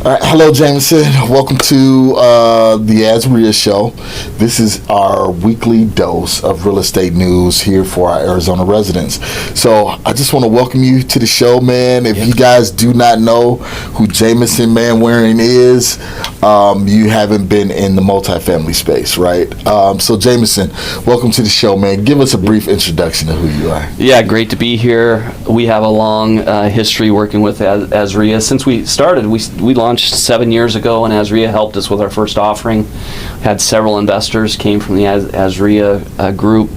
All right, hello, Jamison. Welcome to the AZREIA show. This is our weekly dose of real estate news here for our Arizona residents. So I just want to welcome you to the show, man. If you guys do not know who Jamison Manwaring is, you haven't been in the multifamily space, right? So Jamison, welcome to the show, man. Give us a brief introduction of who you are. Yeah, great to be here. We have a long history working with AZREIA. Since we started, we launched 7 years ago, and AZREIA helped us with our first offering. Had several investors came from the AZREIA group,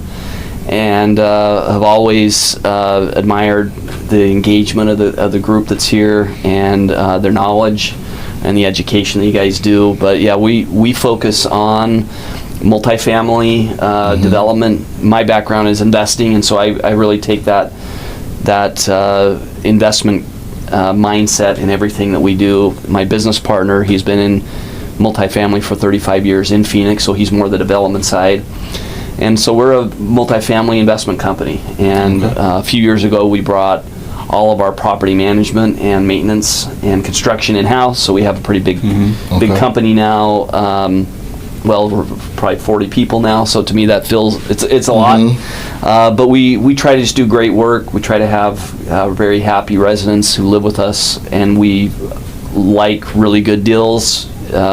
and have always admired the engagement of the group that's here and their knowledge and the education that you guys do. But yeah, we focus on multifamily development. My background is investing, and so I really take that investment mindset in everything that we do. My business partner, he's been in multifamily for 35 years in Phoenix, so he's more the development side. And so we're a multifamily investment company. And a few years ago, we brought all of our property management and maintenance and construction in-house. So we have a pretty big company now. Well, we're probably 40 people now, so to me that feels, it's a lot. But we try to just do great work. We try to have very happy residents who live with us, and we like really good deals.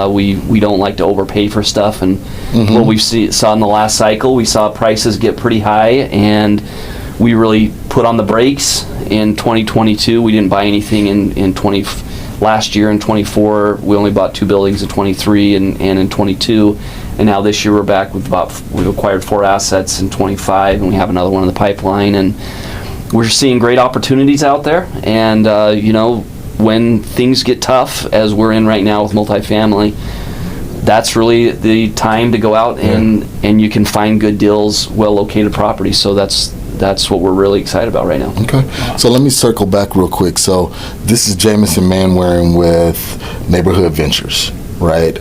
We don't like to overpay for stuff, and what we saw in the last cycle, we saw prices get pretty high, and we really put on the brakes in 2022. We didn't buy anything in last year. In 24, we only bought 2 buildings in 23 and in 22, and now this year we're back with we've acquired 4 assets in 25, and we have another one in the pipeline, and we're seeing great opportunities out there. And when things get tough, as we're in right now with multifamily, that's really the time to go out and you can find good deals, well-located properties. So that's what we're really excited about right now. Okay. So let me circle back real quick. So this is Jamison Manwaring with Neighborhood Ventures, right?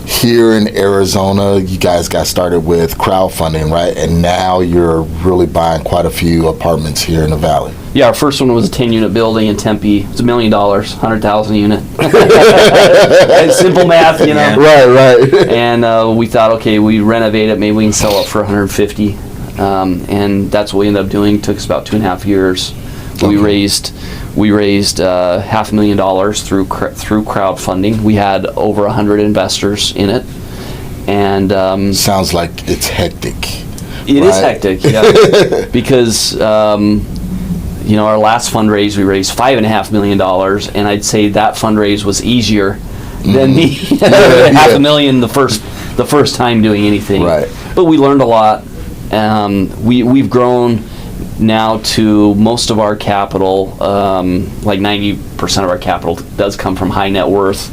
Here in Arizona, you guys got started with crowdfunding, right? And now you're really buying quite a few apartments here in the Valley. Yeah, our first one was a 10-unit building in Tempe. It's $1 million, 100,000 a unit. Simple math, Right. And we thought, okay, we renovate it, maybe we can sell it for 150. And that's what we ended up doing. It took us about 2.5 years. Okay. We raised $500,000 through crowdfunding. We had over 100 investors in it, and sounds like it's hectic. It is hectic, yeah, because our last fundraise, we raised $5.5 million, and I'd say that fundraise was easier than the $500,000 the first time doing anything. Right. But we learned a lot. We've grown now to most of our capital, like 90% of our capital does come from high net worth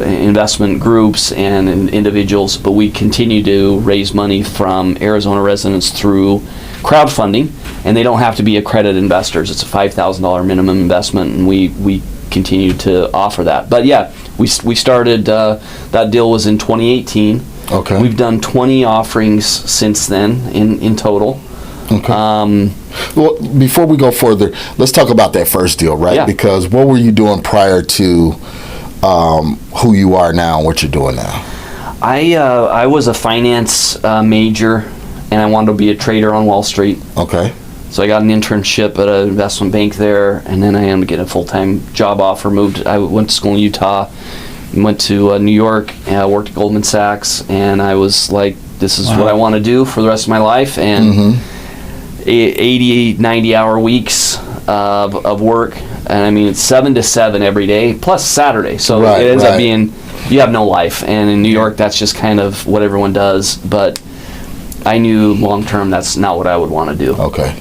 investment groups and individuals, but we continue to raise money from Arizona residents through crowdfunding, and they don't have to be accredited investors. It's a $5,000 minimum investment, and we continue to offer that. But yeah, we started, that deal was in 2018. Okay. We've done 20 offerings since then in total. Okay. Well, before we go further, let's talk about that first deal, right? Yeah. Because what were you doing prior to who you are now and what you're doing now? I was a finance major, and I wanted to be a trader on Wall Street. Okay. So I got an internship at an investment bank there, and then I ended up getting a full-time job offer. I went to school in Utah. Went to New York, worked at Goldman Sachs, and I was like, this is what I want to do for the rest of my life. And 80, 90-hour weeks of work, and I mean, it's 7 to 7 every day, plus Saturday. So it ends up being, you have no life. And in New York, that's just kind of what everyone does. But I knew long-term that's not what I would want to do. Okay.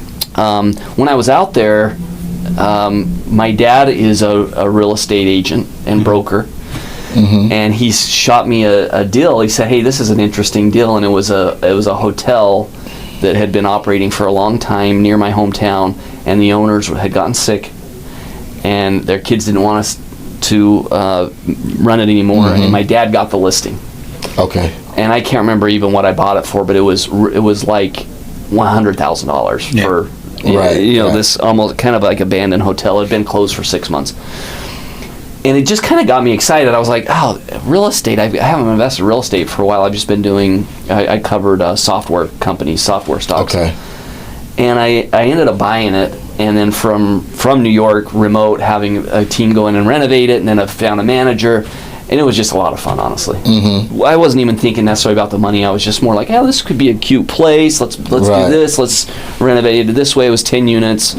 When I was out there, my dad is a real estate agent and broker. And he shot me a deal. He said, "Hey, this is an interesting deal," and it was a hotel that had been operating for a long time near my hometown, and the owners had gotten sick, and their kids didn't want us to run it anymore. And my dad got the listing. Okay. And I can't remember even what I bought it for, but it was like $100,000 for this almost kind of like abandoned hotel. It had been closed for 6 months. And it just kind of got me excited. I was like, oh, real estate. I haven't invested in real estate for a while. I've just been doing, I covered software companies, software stocks. Okay. And I ended up buying it. And then from New York, remote, having a team go in and renovate it. And then I found a manager. And it was just a lot of fun, honestly. Mm-hmm. I wasn't even thinking necessarily about the money. I was just more like, oh, this could be a cute place. Let's do this. Let's renovate it this way. It was 10 units.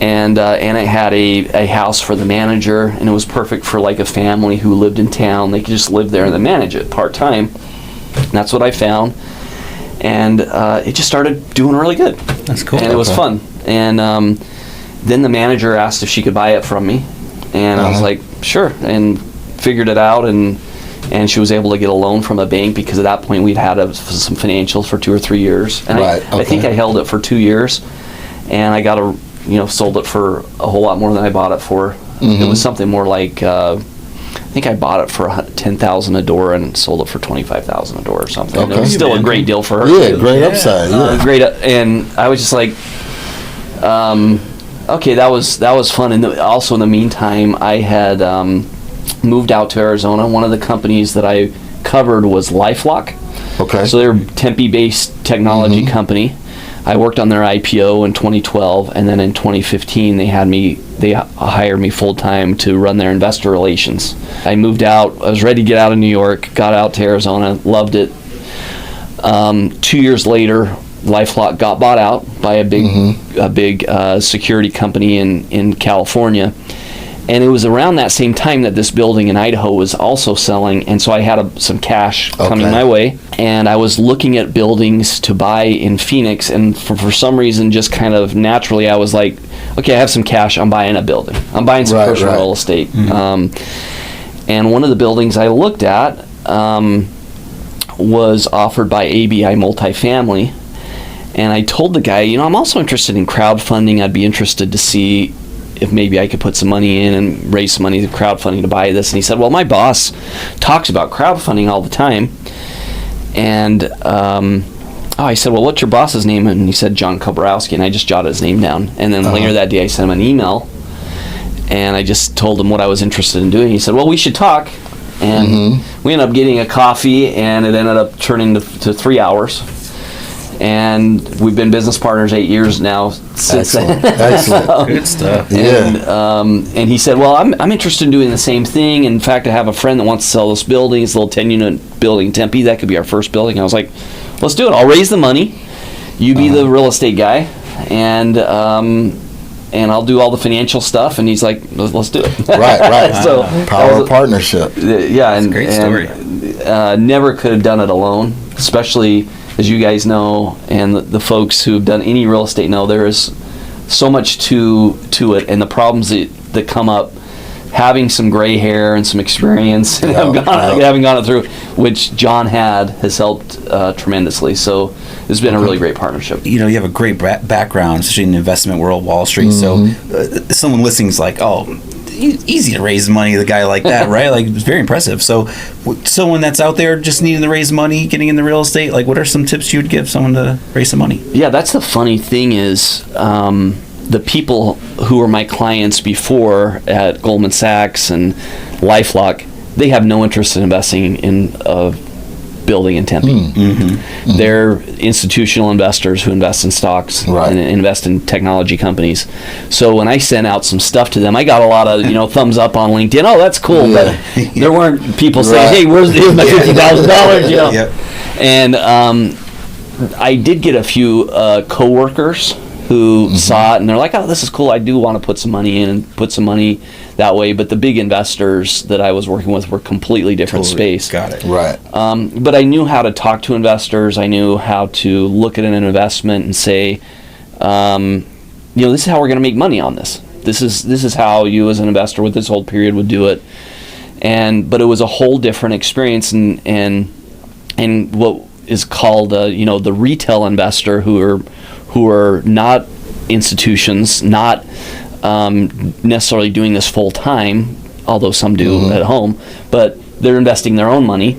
And it had a house for the manager, and it was perfect for like a family who lived in town. They could just live there and then manage it part-time. And that's what I found. And it just started doing really good. That's cool. And it was fun. And then the manager asked if she could buy it from me. And I was like, sure. And figured it out. And she was able to get a loan from a bank because at that point we'd had some financials for 2 or 3 years. And I think I held it for 2 years. And I got sold it for a whole lot more than I bought it for. Mm-hmm. It was something more like, I think I bought it for $10,000 a door and sold it for $25,000 a door or something. Okay. It was still a great deal for her. Yeah, great upside. Great, and I was just like, okay, that was fun. And also in the meantime, I had moved out to Arizona. One of the companies that I covered was LifeLock. Okay. So they're a Tempe-based technology company. I worked on their IPO in 2012, and then in 2015 they hired me full-time to run their investor relations. I moved out. I was ready to get out of New York, got out to Arizona, loved it. 2 years later, LifeLock got bought out by a big security company in California. And it was around that same time that this building in Idaho was also selling, and so I had some cash coming my way, and I was looking at buildings to buy in Phoenix, and for some reason, just kind of naturally, I was like, okay, I have some cash, I'm buying a building. I'm buying some personal real estate. Mm-hmm. And one of the buildings I looked at was offered by ABI Multifamily, and I told the guy, I'm also interested in crowdfunding. I'd be interested to see if maybe I could put some money in and raise some money to crowdfunding to buy this. And he said, well, my boss talks about crowdfunding all the time. And I said, well, what's your boss's name? And he said, John Kobrowski. And I just jotted his name down. And then later that day, I sent him an email. And I just told him what I was interested in doing. He said, well, we should talk. And we ended up getting a coffee, and it ended up turning to 3 hours. And we've been business partners 8 years now since then. Excellent. Good stuff. And he said, well, I'm interested in doing the same thing. In fact, I have a friend that wants to sell this building. It's a little 10-unit building in Tempe. That could be our first building. I was like, let's do it. I'll raise the money. You be the real estate guy. And I'll do all the financial stuff. And he's like, let's do it. Right. So power of partnership. Yeah. That's a great story. Never could have done it alone, especially as you guys know, and the folks who have done any real estate know, there is so much to it, and the problems that come up, having some gray hair and some experience, and having gone it through, which John has helped tremendously. So it's been a really great partnership. You have a great background, especially in the investment world, Wall Street. So someone listening is like, oh, easy to raise money, the guy like that, right? Like, it's very impressive. So someone that's out there just needing to raise money, getting into real estate, like, what are some tips you would give someone to raise some money? Yeah, that's the funny thing is the people who were my clients before at Goldman Sachs and LifeLock, they have no interest in investing in a building in Tempe. They're institutional investors who invest in stocks and invest in technology companies. So when I sent out some stuff to them, I got a lot of thumbs up on LinkedIn. Oh, that's cool, but there weren't people saying, "Hey, here's my $50,000." And I did get a few coworkers who saw it, and they're like, oh, this is cool. I do want to put some money in and put some money that way. But the big investors that I was working with were completely different space. Got it. Right. But I knew how to talk to investors. I knew how to look at an investment and say, this is how we're going to make money on this. This is how you as an investor with this whole period would do it. But it was a whole different experience, and what is called the retail investor who are not institutions, not necessarily doing this full time, although some do at home, but they're investing their own money.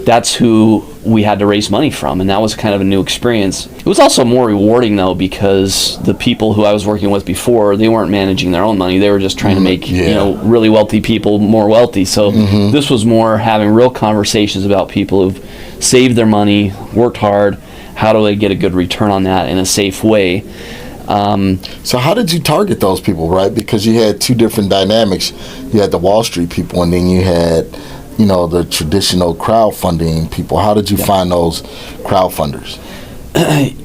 That's who we had to raise money from, and that was kind of a new experience. It was also more rewarding though, because the people who I was working with before, they weren't managing their own money. They were just trying to make really wealthy people more wealthy. So this was more having real conversations about people who've saved their money, worked hard. How do they get a good return on that in a safe way? So how did you target those people, right? Because you had two different dynamics. You had the Wall Street people, and then you had, the traditional crowdfunding people. How did you find those crowdfunders?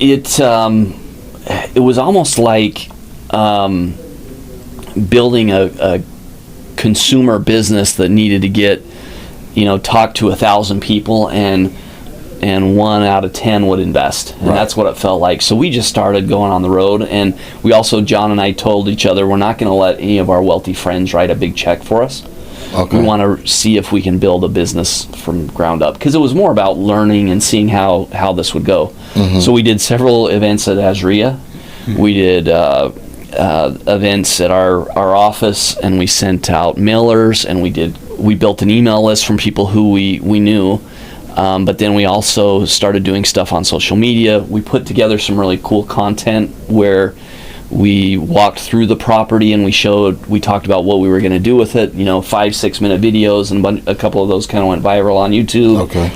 It was almost like building a consumer business that needed to get, talk to 1,000 people, and 1 out of 10 would invest. And that's what it felt like. So we just started going on the road, and we also, John and I told each other, we're not going to let any of our wealthy friends write a big check for us. Okay. We want to see if we can build a business from ground up, because it was more about learning and seeing how this would go. So we did several events at AZREIA. We did events at our office, and we sent out mailers, and we built an email list from people who we knew. But then we also started doing stuff on social media. We put together some really cool content where we walked through the property and we talked about what we were going to do with it. 5-6 minute videos, and a couple of those kind of went viral on YouTube. Okay.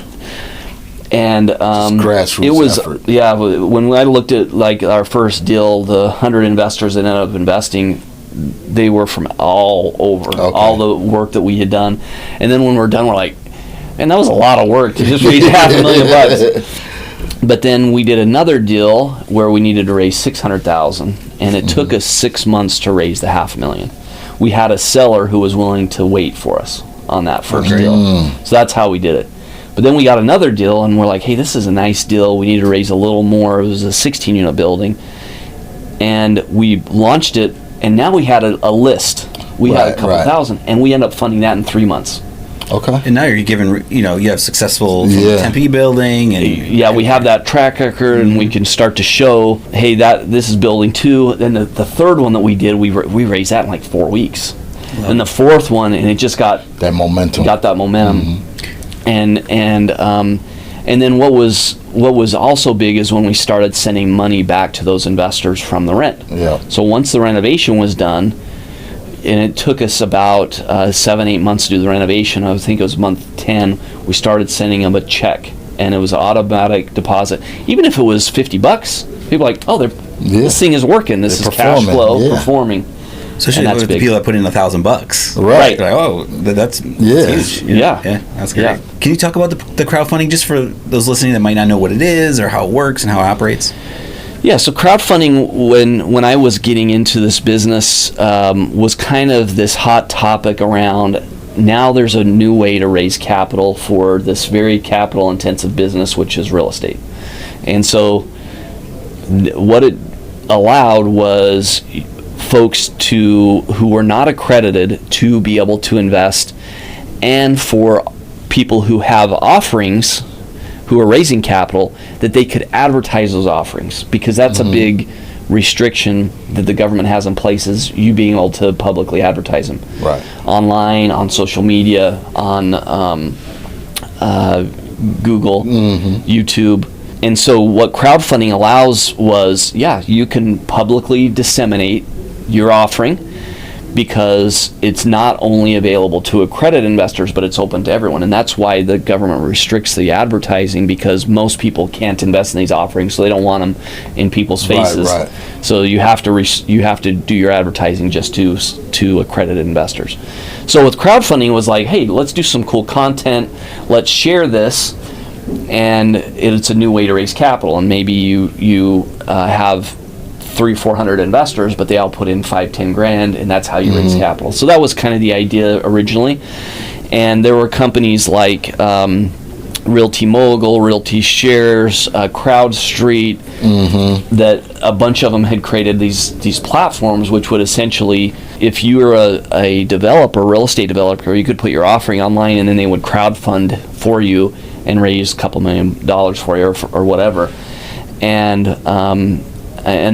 And grassroots it was effort. Yeah. When I looked at like our first deal, the 100 investors that ended up investing, they were from all over. All the work that we had done, and then when we're done, we're like, and that was a lot of work to just raise $500,000. But then we did another deal where we needed to raise $600,000, and it took us 6 months to raise the $500,000. We had a seller who was willing to wait for us on that first deal. So that's how we did it. But then we got another deal, and we're like, hey, this is a nice deal. We need to raise a little more. It was a 16-unit building. And we launched it, and now we had a list. We had a couple thousand, and we ended up funding that in 3 months. Okay. And now you're given, you have successful Tempe building, and we have that track record, and we can start to show, hey, this is building 2. Then the third one that we did, we raised that in like 4 weeks. And the fourth one, and it just got that momentum. And then what was also big is when we started sending money back to those investors from the rent. Yeah. So once the renovation was done, and it took us about 7-8 months to do the renovation. I think it was month 10. We started sending them a check, and it was an automatic deposit. Even if it was $50, people were like, oh, this thing is working. This is cash flow performing. Especially with the people that put in $1,000. Right. Like, oh, that's huge. Yeah, that's great. Yeah. Can you talk about the crowdfunding, just for those listening that might not know what it is or how it works and how it operates? Yeah, so crowdfunding, when I was getting into this business, was kind of this hot topic around, now there's a new way to raise capital for this very capital-intensive business, which is real estate. And so what it allowed was folks who were not accredited to be able to invest, and for people who have offerings, who are raising capital, that they could advertise those offerings, because that's a big restriction that the government has in place, is you being able to publicly advertise them. Right. Online, on social media, on Google, YouTube. And so what crowdfunding allows was, you can publicly disseminate your offering, because it's not only available to accredited investors, but it's open to everyone. And that's why the government restricts the advertising, because most people can't invest in these offerings, so they don't want them in people's faces. Right. So you have to do your advertising just to accredited investors. So with crowdfunding, it was like, hey, let's do some cool content, let's share this, and it's a new way to raise capital. And maybe you have 300-400 investors, but they all put in $5,000-10,000, and that's how you raise capital. So that was kind of the idea originally. And there were companies like Realty Mogul, Realty Shares, CrowdStreet, that a bunch of them had created these platforms, which would essentially, if you were a developer, real estate developer, you could put your offering online, and then they would crowdfund for you and raise a couple $1 million for you, or whatever. And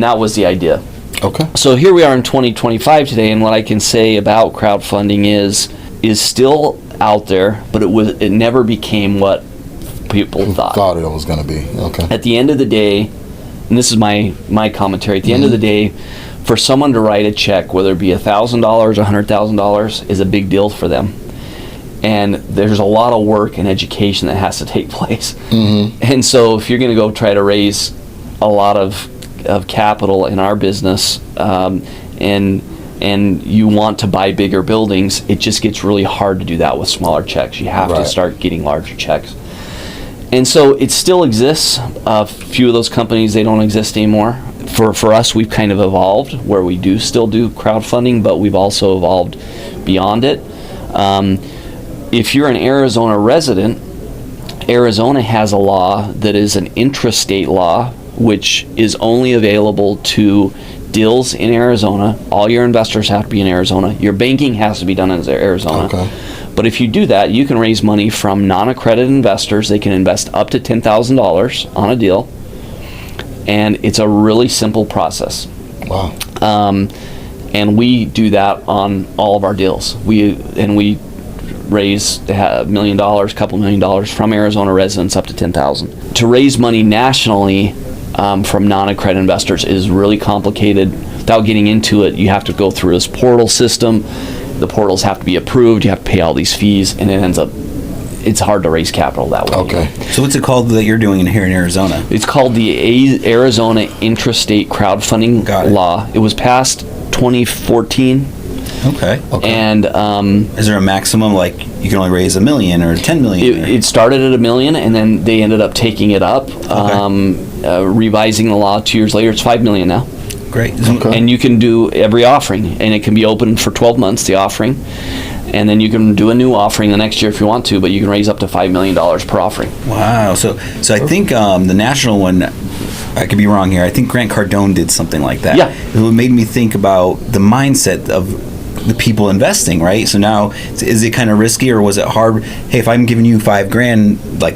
that was the idea. Okay. So here we are in 2025 today, and what I can say about crowdfunding is still out there, but it never became what people thought. Thought it was going to be. Okay. At the end of the day, and this is my commentary, at the end of the day, for someone to write a check, whether it be $1,000 or $100,000, is a big deal for them. And there's a lot of work and education that has to take place. And so if you're going to go try to raise a lot of capital in our business, and you want to buy bigger buildings, it just gets really hard to do that with smaller checks. You have to start getting larger checks. And so it still exists. A few of those companies, they don't exist anymore. For us, we've kind of evolved where we do still do crowdfunding, but we've also evolved beyond it. If you're an Arizona resident, Arizona has a law that is an intrastate law, which is only available to deals in Arizona. All your investors have to be in Arizona. Your banking has to be done in Arizona. Okay. But if you do that, you can raise money from non-accredited investors. They can invest up to $10,000 on a deal. And it's a really simple process. Wow. And we do that on all of our deals. We raise $1 million, couple $1 million from Arizona residents up to $10,000. To raise money nationally from non-accredited investors is really complicated. Without getting into it, you have to go through this portal system. The portals have to be approved. You have to pay all these fees, and it ends up, it's hard to raise capital that way. Okay. So what's it called that you're doing here in Arizona? It's called the Arizona Intrastate Crowdfunding Law. It was passed 2014. Okay. And is there a maximum, like you can only raise $1 million or $10 million? It started at $1 million, and then they ended up taking it up, revising the law 2 years later. It's $5 million now. Great. Okay. And you can do every offering, and it can be open for 12 months, the offering. And then you can do a new offering the next year if you want to, but you can raise up to $5 million per offering. Wow. So I think the national one, I could be wrong here, I think Grant Cardone did something like that. Yeah. It made me think about the mindset of the people investing, right? So now, is it kind of risky, or was it hard? Hey, if I'm giving you $5,000, like,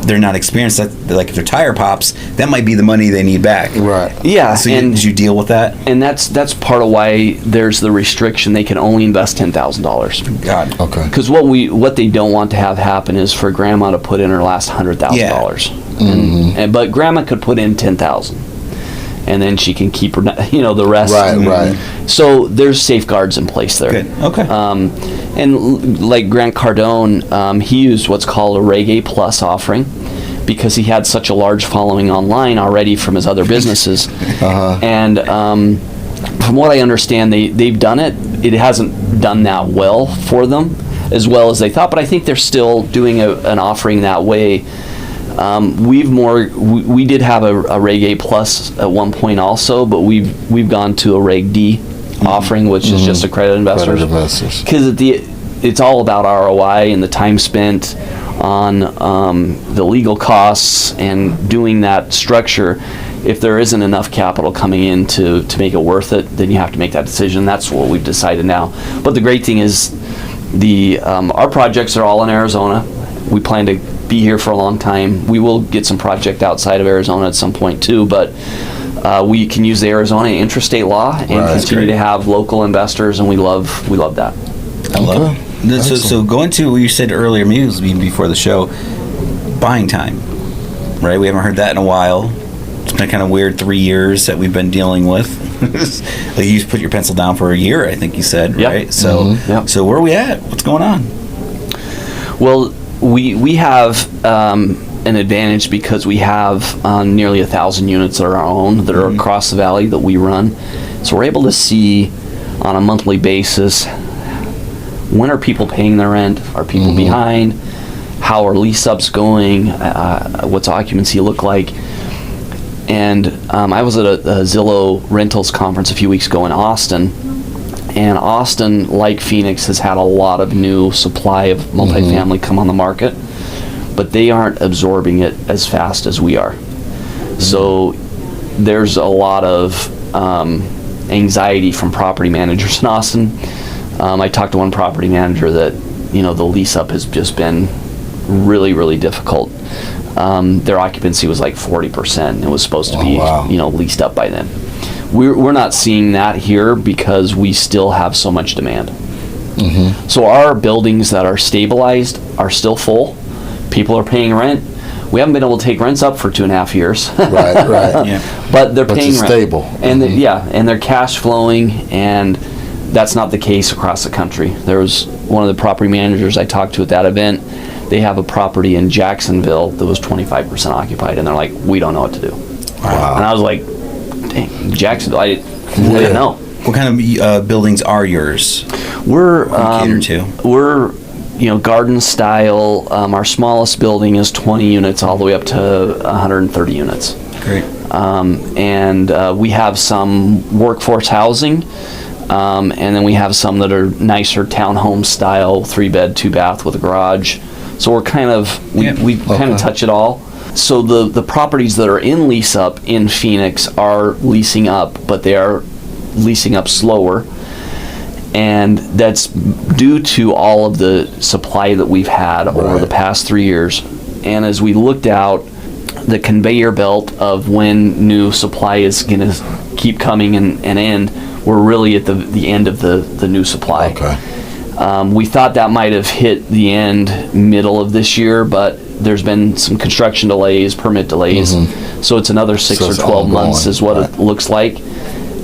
they're not experienced, that, like if their tire pops, that might be the money they need back. Right. Yeah. So did you deal with that? And that's part of why there's the restriction. They can only invest $10,000. God. Okay. Because what they don't want to have happen is for grandma to put in her last $100,000. But grandma could put in $10,000, and then she can keep her, the rest. Right. So there's safeguards in place there. Good. Okay. And like Grant Cardone, he used what's called a Reg A Plus offering because he had such a large following online already from his other businesses. And from what I understand, they've done it. It hasn't done that well for them as well as they thought, but I think they're still doing an offering that way. We did have a Reg A Plus at one point also, but we've gone to a Reg D offering, which is just accredited investors. Because it's all about ROI and the time spent on the legal costs and doing that structure. If there isn't enough capital coming in to make it worth it, then you have to make that decision. That's what we've decided now. But the great thing is our projects are all in Arizona. We plan to be here for a long time. We will get some project outside of Arizona at some point too, but we can use the Arizona intrastate law and continue to have local investors, and we love that. I love it. So going to what you said earlier, maybe it was even before the show, buying time, right? We haven't heard that in a while. It's been kind of weird 3 years that we've been dealing with. Like you put your pencil down for a year, I think you said, right? So where are we at? What's going on? Well, we have an advantage because we have nearly 1,000 units that are our own that are across the valley that we run. So we're able to see on a monthly basis, when are people paying their rent? Are people behind? How are lease ups going? What's occupancy look like? And I was at a Zillow Rentals conference a few weeks ago in Austin. And Austin, like Phoenix, has had a lot of new supply of multifamily come on the market, but they aren't absorbing it as fast as we are. So there's a lot of anxiety from property managers in Austin. I talked to one property manager that, the lease up has just been really, really difficult. Their occupancy was like 40%. It was supposed to be, leased up by then. We're not seeing that here because we still have so much demand. So our buildings that are stabilized are still full. People are paying rent. We haven't been able to take rents up for 2.5 years. Right. Yeah. But they're But paying it's rent. stable. And and they're cash flowing, and that's not the case across the country. There was one of the property managers I talked to at that event. They have a property in Jacksonville that was 25% occupied, and they're like, we don't know what to do. Wow. And I was like, dang, Jacksonville, I didn't know. What kind of buildings are yours? We're cater to? We're garden style. Our smallest building is 20 units all the way up to 130 units. Great. And we have some workforce housing, and then we have some that are nicer townhome style, 3-bed, 2-bath with a garage. So we're kind of we kind of touch it all. So the properties that are in lease up in Phoenix are leasing up, but they are leasing up slower. And that's due to all of the supply that we've had over the past 3 years. And as we looked out, the conveyor belt of when new supply is going to keep coming and end, we're really at the end of the new supply. Okay. We thought that might have hit the end middle of this year, but there's been some construction delays, permit delays. So it's another 6 or 12 months is what it looks like.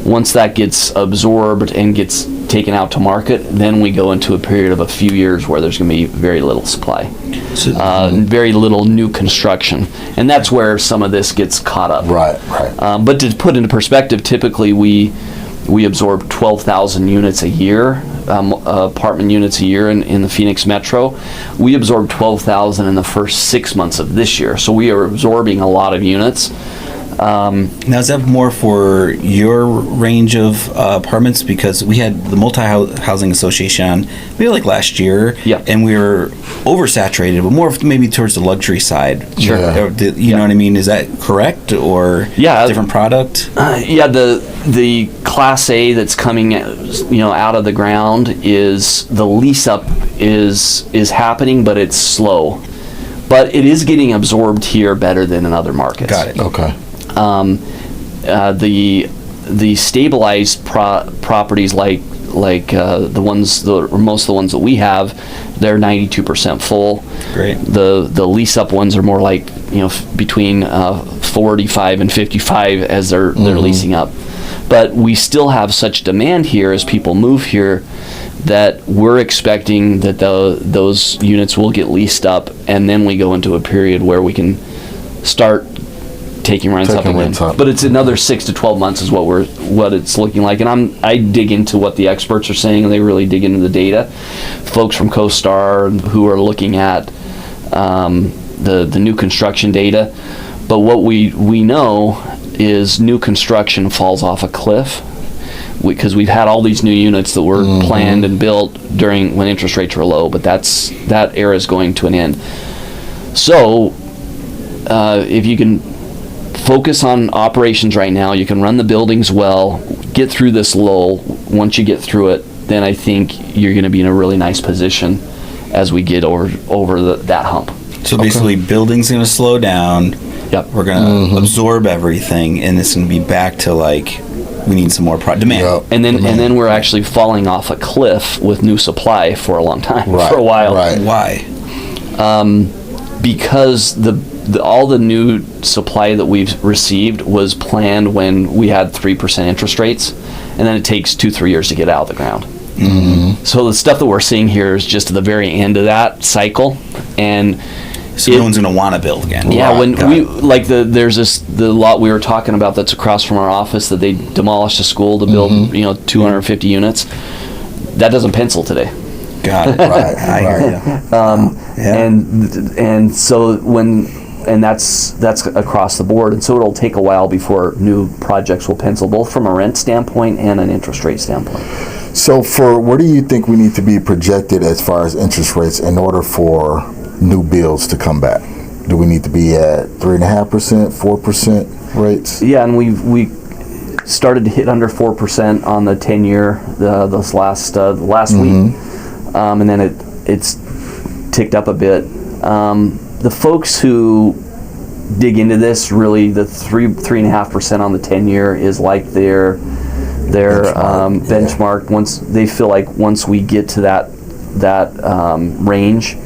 Once that gets absorbed and gets taken out to market, then we go into a period of a few years where there's going to be very little supply, very little new construction, and that's where some of this gets caught up. Right. But to put into perspective, typically we absorb 12,000 units a year, apartment units a year in the Phoenix metro. We absorbed 12,000 in the first 6 months of this year, so we are absorbing a lot of units. Now, is that more for your range of apartments? Because we had the Multi-Housing Association on maybe like last year, and we were oversaturated, but more maybe towards the luxury side. Sure. You know what I mean? Is that correct, or different product? The Class A that's coming, out of the ground is the lease up is happening, but it's slow. But it is getting absorbed here better than in other markets. Got it. Okay. The stabilized properties like the ones most of the ones that we have, they're 92% full. Great. The lease up ones are more like between 45 and 55 as they're leasing up. But we still have such demand here as people move here that we're expecting that those units will get leased up, and then we go into a period where we can start taking rents up again. But it's another 6 to 12 months is what it's looking like. And I dig into what the experts are saying, and they really dig into the data. Folks from CoStar who are looking at the new construction data. But what we know is new construction falls off a cliff, because we've had all these new units that were planned and built during when interest rates were low, but that era is going to an end. So if you can focus on operations right now, you can run the buildings well, get through this lull. Once you get through it, then I think you're going to be in a really nice position as we get over that hump. So basically, building's going to slow down. Yep. We're going to absorb everything, and it's going to be back to we need some more demand. Yep. And then we're actually falling off a cliff with new supply for a long time, for a while. Right. Why? Because all the new supply that we've received was planned when we had 3% interest rates, and then it takes 2-3 years to get out of the ground. So the stuff that we're seeing here is just at the very end of that cycle, and so no one's going to want to build again. Yeah, there's the lot we were talking about that's across from our office that they demolished a school to build 250 units. That doesn't pencil today. Got it. Right. I hear you. And so that's across the board, and so it'll take a while before new projects will pencil, both from a rent standpoint and an interest rate standpoint. So where do you think we need to be projected as far as interest rates in order for new builds to come back? Do we need to be at 3.5%, 4% rates? Yeah, and we started to hit under 4% on the 10-year this last week, and then it's ticked up a bit. The folks who dig into this, really, the 3.5% on the 10-year is like their benchmark. Once they feel like once we get to that range,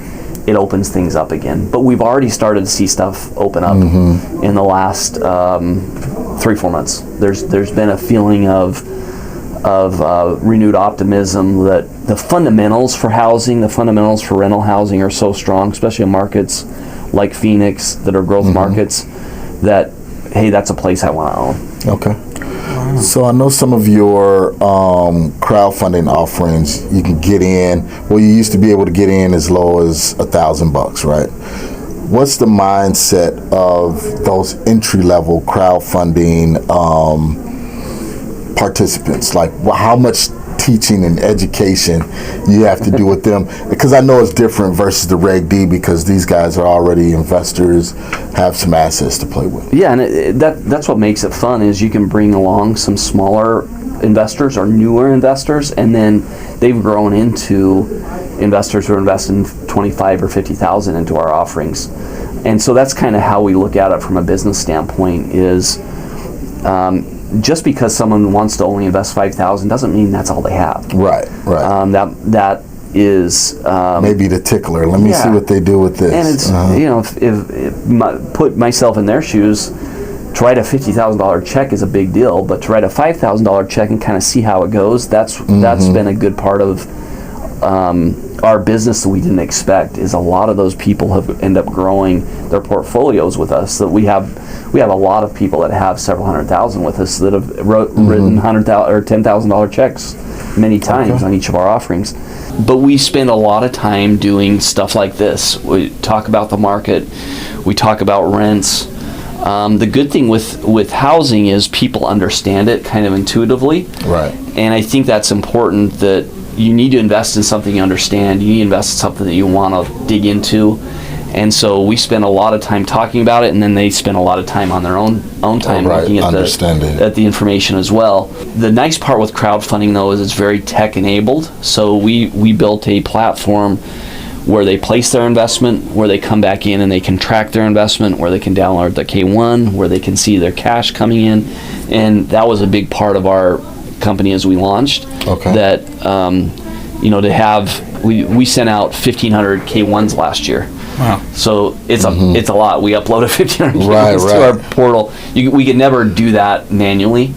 it opens things up again. But we've already started to see stuff open up in the last 3-4 months. There's been a feeling of renewed optimism that the fundamentals for housing, the fundamentals for rental housing are so strong, especially in markets like Phoenix that are growth markets, that, hey, that's a place I want to own. Okay. Wow. So I know some of your crowdfunding offerings, you can get in, well, you used to be able to get in as low as $1,000, right? What's the mindset of those entry-level crowdfunding participants? Like, how much teaching and education you have to do with them? Because I know it's different versus the Reg D, because these guys are already investors, have some assets to play with. Yeah, and that's what makes it fun, is you can bring along some smaller investors or newer investors, and then they've grown into investors who are investing 25 or 50,000 into our offerings. And so that's kind of how we look at it from a business standpoint, is just because someone wants to only invest 5,000 doesn't mean that's all they have. Right. That is maybe the tickler. Let me see what they do with this. And it's if put myself in their shoes, to write a $50,000 check is a big deal, but to write a $5,000 check and kind of see how it goes, that's been a good part of our business that we didn't expect. Is a lot of those people have end up growing their portfolios with us. That we have a lot of people that have several $100,000 with us that have written $100,000 or $10,000 checks many times on each of our offerings. But we spend a lot of time doing stuff like this. We talk about the market, we talk about rents. The good thing with housing is people understand it kind of intuitively. Right. And I think that's important, that you need to invest in something you understand. You need to invest in something that you want to dig into. And so we spend a lot of time talking about it, and then they spend a lot of time on their own time looking at the information as well. The nice part with crowdfunding, though, is it's very tech-enabled. So we built a platform where they place their investment, where they come back in and they can track their investment, where they can download the K1, where they can see their cash coming in. And that was a big part of our company as we launched. That to have, we sent out 1,500 K1s last year. Wow. So it's a lot. We uploaded 1,500 K1s to our portal. We could never do that manually.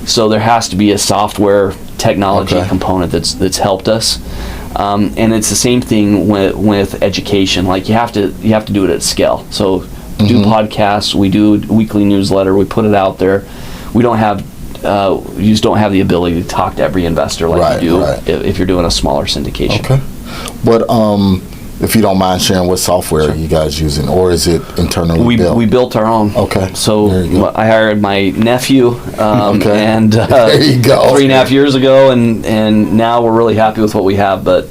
So there has to be a software technology component that's helped us. And it's the same thing with education. Like you have to do it at scale. So do podcasts, we do a weekly newsletter, we put it out there. We don't have you just don't have the ability to talk to every investor like you do if you're doing a smaller syndication. Okay. But if you don't mind sharing, what software are you guys using, or is it internally built? We built our own. Okay. So I hired my nephew, and there you go. 3.5 years ago, and now we're really happy with what we have. But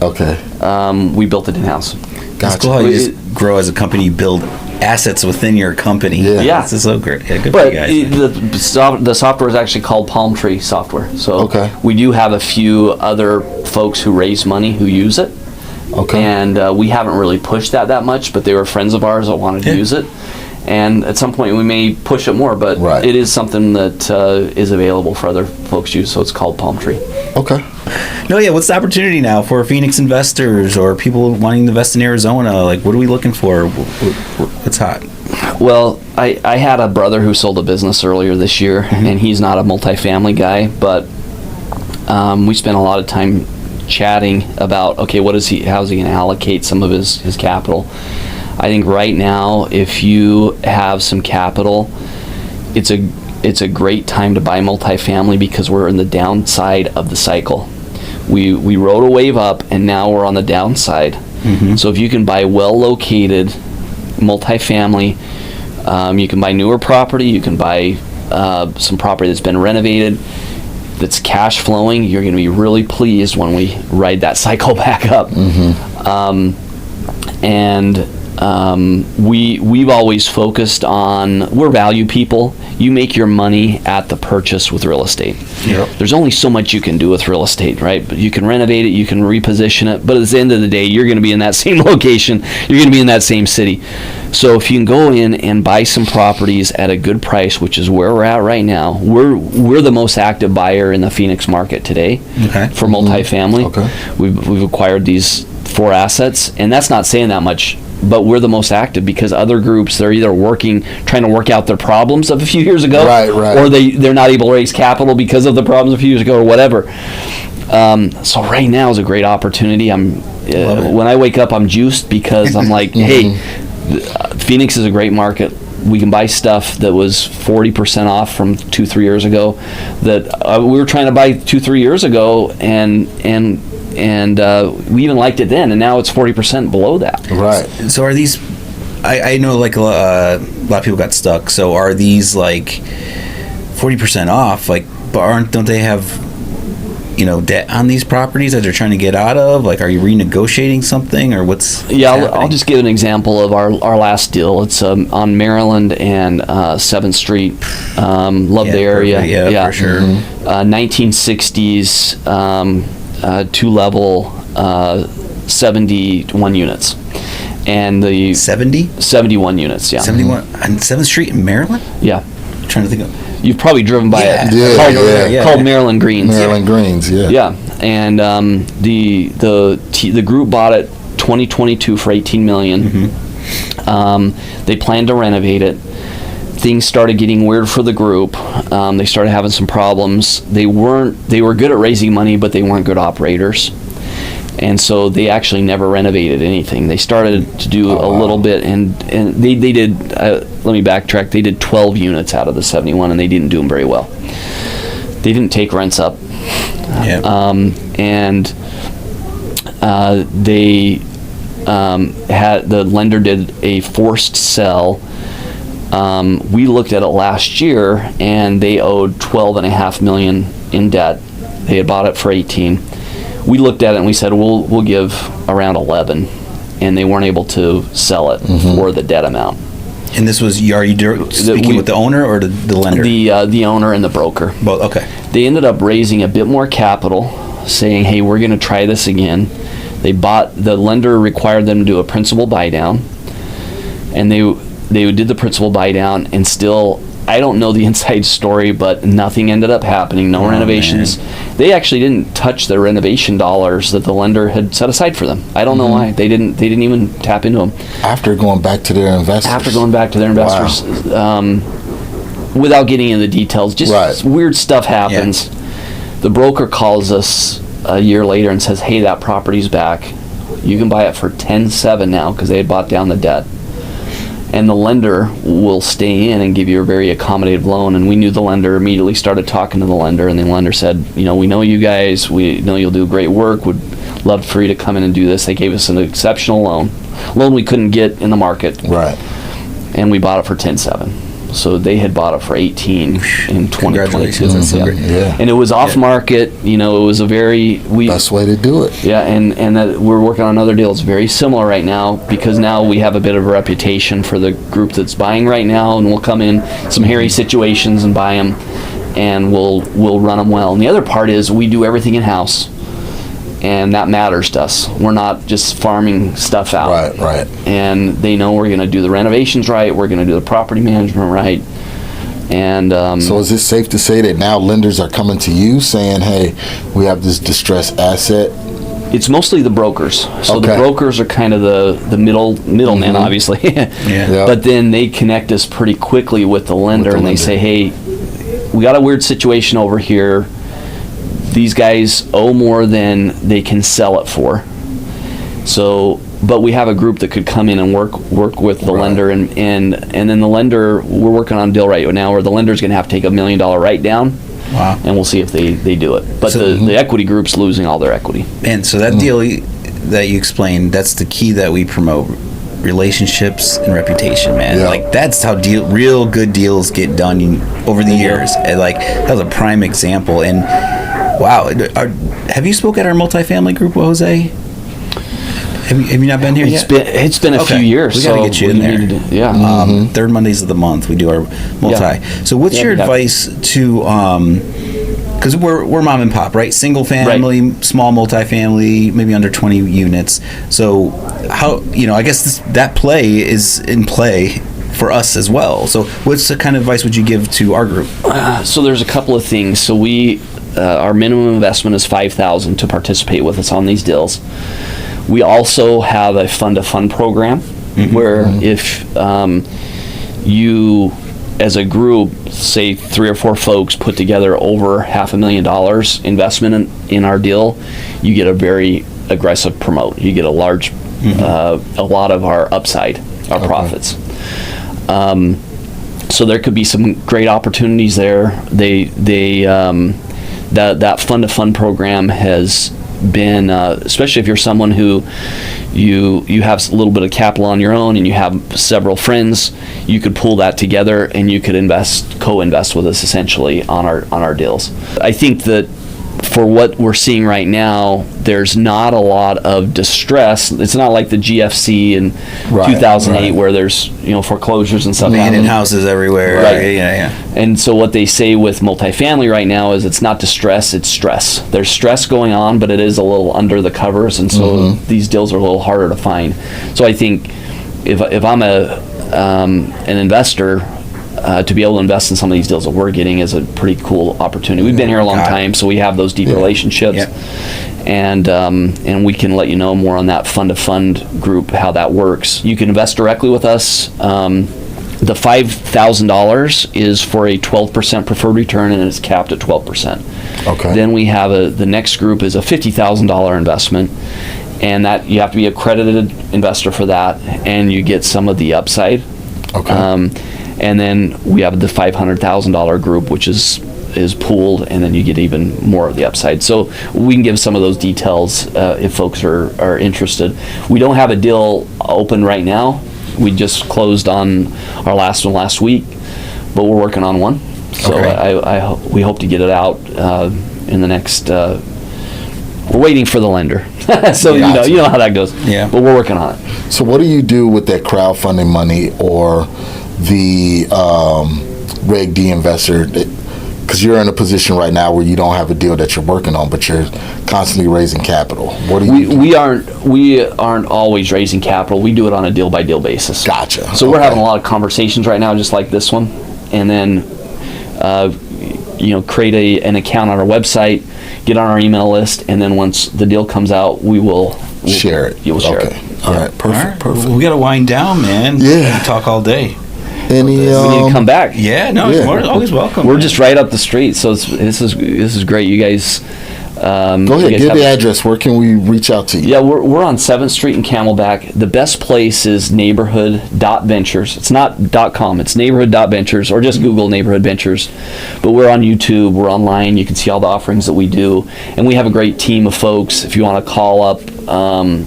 we built it in-house. That's cool how you just grow as a company, build assets within your company. Yeah. This is so great. Yeah, good but for you guys. The software is actually called Palm Tree software. So we do have a few other folks who raise money who use it. And we haven't really pushed that much, but they were friends of ours that wanted to use it. And at some point we may push it more, but it is something that is available for other folks to use, so it's called Palm Tree. Okay. What's the opportunity now for Phoenix investors or people wanting to invest in Arizona? Like, what are we looking for? What's hot? Well, I had a brother who sold a business earlier this year, and he's not a multifamily guy, but we spent a lot of time chatting about, how's he going to allocate some of his capital. I think right now, if you have some capital, it's a great time to buy multifamily because we're in the downside of the cycle. We rode a wave up, and now we're on the downside. So if you can buy well-located multifamily, you can buy newer property, you can buy some property that's been renovated, that's cash flowing, you're going to be really pleased when we ride that cycle back up. We've always focused on, we're value people. You make your money at the purchase with real estate. There's only so much you can do with real estate, right? But you can renovate it, you can reposition it, but at the end of the day, you're going to be in that same location, you're going to be in that same city. So if you can go in and buy some properties at a good price, which is where we're at right now, we're the most active buyer in the Phoenix market today for multifamily. We've acquired these 4 assets, and that's not saying that much but we're the most active because other groups, they're either trying to work out their problems of a few years ago, Right. or they're not able to raise capital because of the problems a few years ago or whatever. So right now is a great opportunity. When I wake up, I'm juiced because I'm like, hey, Phoenix is a great market. We can buy stuff that was 40% off from 2-3 years ago that we were trying to buy 2-3 years ago, and we even liked it then, and now it's 40% below that. Right. So are these? I know like a lot of people got stuck. So are these like 40% off? Like, but don't they have debt on these properties that they're trying to get out of? Like, are you renegotiating something, or what's I'll just give an example of our last deal. It's on Maryland and 7th Street. Love the area. Perfect. Yeah, for sure. 1960s, 2-level, 71 units. And the 71 units, yeah. 71 on 7th Street in Maryland? Yeah. I'm trying to think of. You've probably driven by it. Yeah, called Maryland Greens. Maryland Greens, yeah. Yeah, and the group bought it 2022 for $18 million. Mm-hmm. They planned to renovate it. Things started getting weird for the group. They started having some problems. They were good at raising money, but they weren't good operators. And so they actually never renovated anything. They started to do a little bit, and they did, let me backtrack, they did 12 units out of the 71, and they didn't do them very well. They didn't take rents up. Yeah. They the lender did a forced sell. We looked at it last year, and they owed $12.5 million in debt. They had bought it for 18. We looked at it and we said, we'll give around 11, and they weren't able to sell it for the debt amount. And this was, are you speaking with the owner or the lender? The owner and the broker. Both, okay. They ended up raising a bit more capital, saying, hey, we're going to try this again. The lender required them to do a principal buy down, and they did the principal buy down, and still, I don't know the inside story, but nothing ended up happening. No renovations. Man. They actually didn't touch the renovation dollars that the lender had set aside for them. I don't know why. They didn't even tap into them. After going back to their investors. Wow. Without getting into the details, just weird stuff happens. Yeah. The broker calls us a year later and says, hey, that property's back. You can buy it for $10.7 now, because they had bought down the debt. And the lender will stay in and give you a very accommodative loan. And we knew the lender, immediately started talking to the lender, and the lender said, we know you guys, we know you'll do great work, would love for you to come in and do this. They gave us an exceptional loan we couldn't get in the market. Right. And we bought it for $10.7. So they had bought it for 18 in 2022. Congratulations. That's so great. Yeah. And it was off market, it was a very best way to do it. Yeah, and that we're working on another deal. It's very similar right now, because now we have a bit of a reputation for the group that's buying right now, and we'll come in some hairy situations and buy them, and we'll run them well. And the other part is we do everything in house, and that matters to us. We're not just farming stuff out. Right. And they know we're going to do the renovations right. We're going to do the property management right. And so is it safe to say that now lenders are coming to you saying, hey, we have this distressed asset? It's mostly the brokers. So Okay. the brokers are kind of the middleman, obviously. Yeah. But then they connect us pretty quickly with the lender, and they say, hey, we got a weird situation over here. These guys owe more than they can sell it for. So, but we have a group that could come in and work with the lender, and then the lender, we're working on a deal right now where the lender's going to have to take $1 million write down. Wow. And we'll see if they do it. But So- the equity group's losing all their equity. And so that deal that you explained, that's the key that we promote. Relationships and reputation, man. Yeah. Like, that's how real good deals get done over the years. And like, that was a prime example. And wow, have you spoke at our multifamily group, Jose? Have you not been here yet? It's been a few years. We got to get you in there. Yeah. Third Mondays of the month, we do our multi. Yeah. So what's your advice to, because we're mom and pop, right? Single family, small multifamily, maybe under 20 units. So how, I guess that play is in play for us as well. So what's the kind of advice would you give to our group? So there's a couple of things. So our minimum investment is $5,000 to participate with us on these deals. We also have a fund-to-fund program. where if you, as a group, say 3 or 4 folks put together over $500,000 investment in our deal, you get a very aggressive promote. You get a large, a lot of our upside, our profits. So there could be some great opportunities there. That fund-to-fund program has been, especially if you're someone who you have a little bit of capital on your own and you have several friends, you could pull that together and you could co-invest with us essentially on our deals. I think that for what we're seeing right now, there's not a lot of distress. It's not like the GFC in 2008 where there's foreclosures and stuff. Abandoned houses everywhere. Right. Yeah. And so what they say with multifamily right now is it's not distress, it's stress. There's stress going on, but it is a little under the covers, and so these deals are a little harder to find. So I think if I'm an investor, to be able to invest in some of these deals that we're getting is a pretty cool opportunity. We've been here a long time, so we have those deep relationships, and we can let you know more on that fund-to-fund group, how that works. You can invest directly with us. The $5,000 is for a 12% preferred return, and it's capped at 12%. Okay. Then we have the next group is a $50,000 investment, and that you have to be an accredited investor for that, and you get some of the upside. Okay. And then we have the $500,000 group, which is pooled, and then you get even more of the upside. So we can give some of those details if folks are interested. We don't have a deal open right now. We just closed on our last one last week, but we're working on one. So we hope to get it out in the next. We're waiting for the lender. So you know how that goes. Yeah. But we're working on it. So what do you do with that crowdfunding money or the Reg D investor? Because you're in a position right now where you don't have a deal that you're working on, but you're constantly raising capital. What do you do? We aren't always raising capital. We do it on a deal by deal basis. Gotcha. So we're having a lot of conversations right now, just like this one, and then create an account on our website, get on our email list, and then once the deal comes out, we'll share it. You will share it. All right. Perfect. Well, we got to wind down, man. Yeah. We talk all day. We need to come back. Yeah, no, Yeah. you're always welcome. We're just right up the street, so this is great. You guys. Go ahead. Give the address. Where can we reach out to you? Yeah, we're on 7th Street in Camelback. The best place is neighborhood.ventures. It's not .com. It's neighborhood.ventures, or just Google Neighborhood Ventures. But we're on YouTube. We're online. You can see all the offerings that we do, and we have a great team of folks. If you want to call up,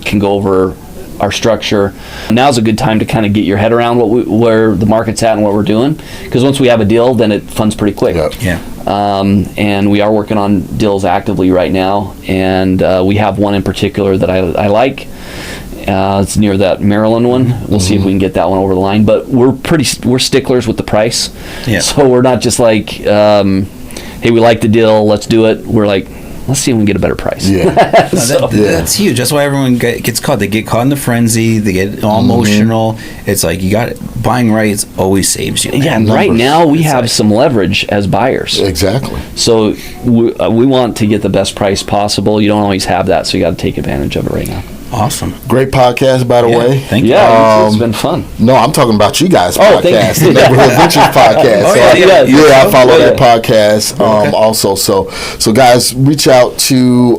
can go over our structure. Now's a good time to kind of get your head around where the market's at and what we're doing, because once we have a deal, then it funds pretty quick. Yeah. And we are working on deals actively right now, and we have one in particular that I like. It's near that Maryland one. We'll see if we can get that one over the line. But we're sticklers with the price. Yeah. So we're not just like, hey, we like the deal, let's do it. We're like, let's see if we can get a better price. Yeah. That's huge. That's why everyone gets caught. They get caught in the frenzy. They get all emotional. It's like buying right always saves you. Yeah, and right now we have some leverage as buyers. Exactly. So we want to get the best price possible. You don't always have that, so you got to take advantage of it right now. Awesome. Great podcast, by the way. Thank you. Yeah, it's been fun. No, I'm talking about you guys' Oh, thank podcast, you. the Neighborhood Ventures podcast. Oh, I follow Yeah. that podcast also. So guys, reach out to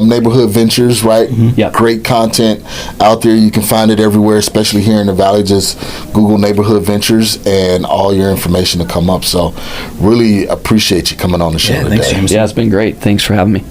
Neighborhood Ventures, right? Yep. Great content out there. You can find it everywhere, especially here in the Valley. Just Google Neighborhood Ventures and all your information to come up. So really appreciate you coming on the show today. Thanks, James. Yeah, it's been great. Thanks for having me.